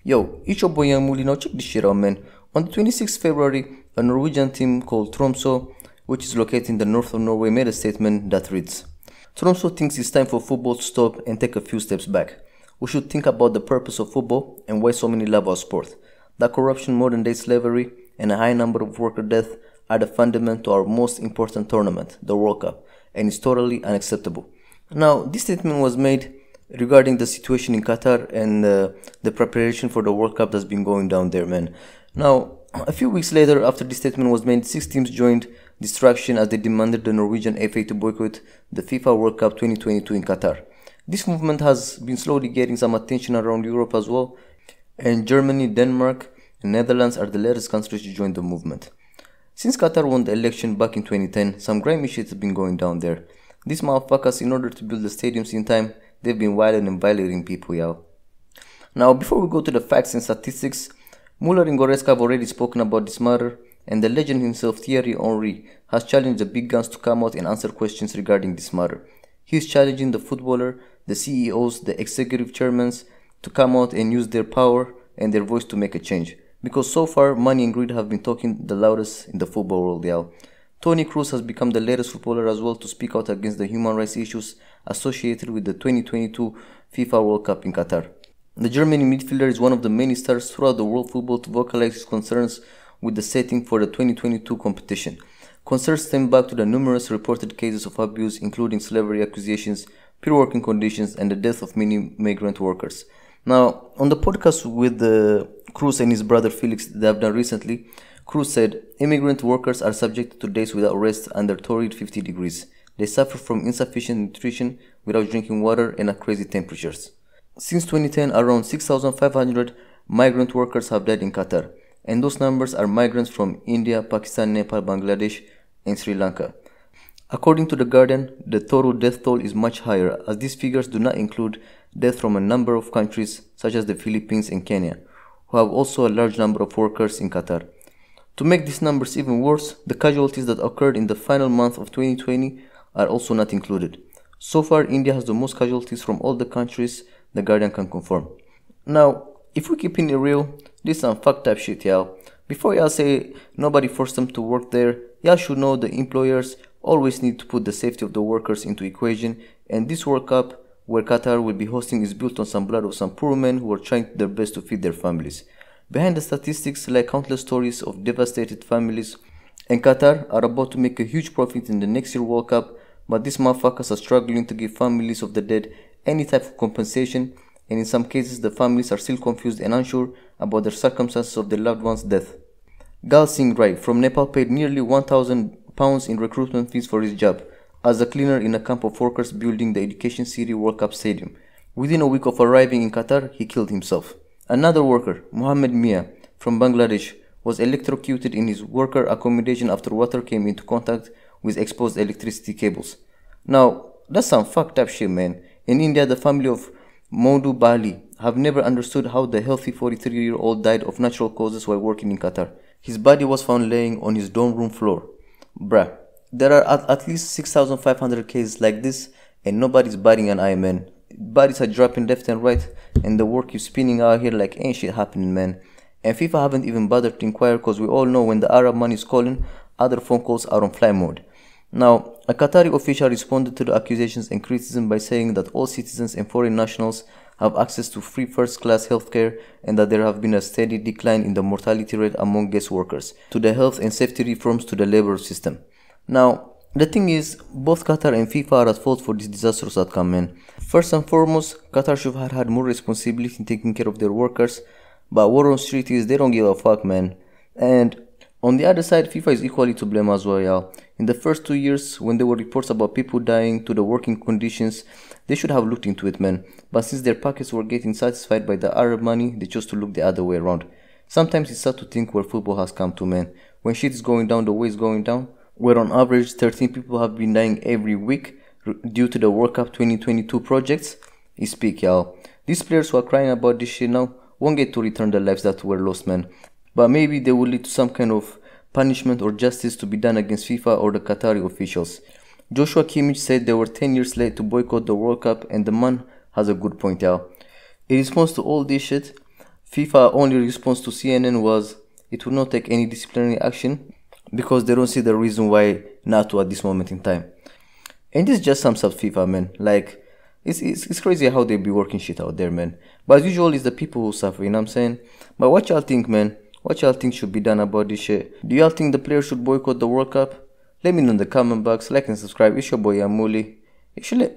Yo, it's your boy YoungMully. Now check this shit out, man. On the 26th February, a Norwegian team called Tromsø, which is located in the north of Norway, made a statement that reads, Tromsø thinks it's time for football to stop and take a few steps back. We should think about the purpose of football and why so many love our sport. That corruption, modern day slavery, and a high number of worker deaths are the fundament to our most important tournament, the World Cup, and it's totally unacceptable. Now, this statement was made regarding the situation in Qatar and the preparation for the World Cup that's been going down there, man. Now, a few weeks later, after this statement was made, 6 teams joined distraction as they demanded the Norwegian FA to boycott the FIFA World Cup 2022 in Qatar. This movement has been slowly getting some attention around Europe as well, and Germany, Denmark, and Netherlands are the latest countries to join the movement. Since Qatar won the election back in 2010, some grimy shit has been going down there. These motherfuckers, in order to build the stadiums in time, they've been wilding and violating people, y'all. Now, before we go to the facts and statistics, Muller and Goretzka have already spoken about this matter, and the legend himself, Thierry Henry, has challenged the big guns to come out and answer questions regarding this matter. He is challenging the footballer, the CEOs, the executive chairmen to come out and use their power and their voice to make a change. Because so far, money and greed have been talking the loudest in the football world, y'all. Toni Kroos has become the latest footballer as well to speak out against the human rights issues associated with the 2022 FIFA World Cup in Qatar. The German midfielder is one of the many stars throughout the world football to vocalize his concerns with the setting for the 2022 competition. Concerns stem back to the numerous reported cases of abuse, including slavery accusations, poor working conditions, and the death of many migrant workers. Now, on the podcast with Kroos and his brother Felix they have done recently, Kroos said, immigrant workers are subjected to days without rest under torrid 50 degrees. They suffer from insufficient nutrition, without drinking water, and at crazy temperatures. Since 2010, around 6,500 migrant workers have died in Qatar, and those numbers are migrants from India, Pakistan, Nepal, Bangladesh, and Sri Lanka. According to The Guardian, the total death toll is much higher, as these figures do not include death from a number of countries such as the Philippines and Kenya, who have also a large number of workers in Qatar. To make these numbers even worse, the casualties that occurred in the final month of 2020 are also not included. So far, India has the most casualties from all the countries, The Guardian can confirm. Now, if we keep it real, this is some fucked up shit, y'all. Before y'all say nobody forced them to work there, y'all should know the employers always need to put the safety of the workers into equation, and this World Cup, where Qatar will be hosting, is built on some blood of some poor men who are trying their best to feed their families. Behind the statistics lie countless stories of devastated families, and Qatar are about to make a huge profit in the next year World Cup, but these motherfuckers are struggling to give families of the dead any type of compensation, and in some cases the families are still confused and unsure about the circumstances of their loved one's death. Gal Singh Rai from Nepal paid nearly £1,000 in recruitment fees for his job as a cleaner in a camp of workers building the Education City World Cup Stadium. Within a week of arriving in Qatar, he killed himself. Another worker, Mohammed Mia, from Bangladesh, was electrocuted in his worker accommodation after water came into contact with exposed electricity cables. Now, that's some fucked up shit, man. In India, the family of Modu Bali have never understood how the healthy 43-year-old died of natural causes while working in Qatar. His body was found laying on his dorm room floor. Bruh, there are at least 6,500 cases like this, and nobody's batting an eye, man. Bodies are dropping left and right, and the work is spinning out here like ain't shit happening, man. And FIFA haven't even bothered to inquire, because we all know when the Arab money is calling, other phone calls are on fly mode. Now, a Qatari official responded to the accusations and criticism by saying that all citizens and foreign nationals have access to free first-class healthcare, and that there have been a steady decline in the mortality rate among guest workers, to the health and safety reforms to the labor system. Now, the thing is, both Qatar and FIFA are at fault for this disastrous outcome, man. First and foremost, Qatar should have had more responsibility in taking care of their workers, but war on street is they don't give a fuck, man. And on the other side, FIFA is equally to blame as well, y'all. In the first 2 years, when there were reports about people dying to the working conditions, they should have looked into it, man. But since their pockets were getting satisfied by the Arab money, they chose to look the other way around. Sometimes it's sad to think where football has come to, man. When shit is going down the way it's going down, where on average 13 people have been dying every week due to the World Cup 2022 projects, is peak, y'all. These players who are crying about this shit now won't get to return the lives that were lost, man. But maybe they will lead to some kind of punishment or justice to be done against FIFA or the Qatari officials. Joshua Kimmich said they were 10 years late to boycott the World Cup, and the man has a good point, y'all. In response to all this shit, FIFA only response to CNN was it will not take any disciplinary action because they don't see the reason why not to at this moment in time. And this just sums up FIFA, man. Like, it's crazy how they be working shit out there, man. But as usual, it's the people who suffer, you know what I'm saying? But what y'all think, man? What y'all think should be done about this shit? Do y'all think the players should boycott the World Cup? Let me know in the comment box. Like and subscribe. It's your boy YoungMully. Actually,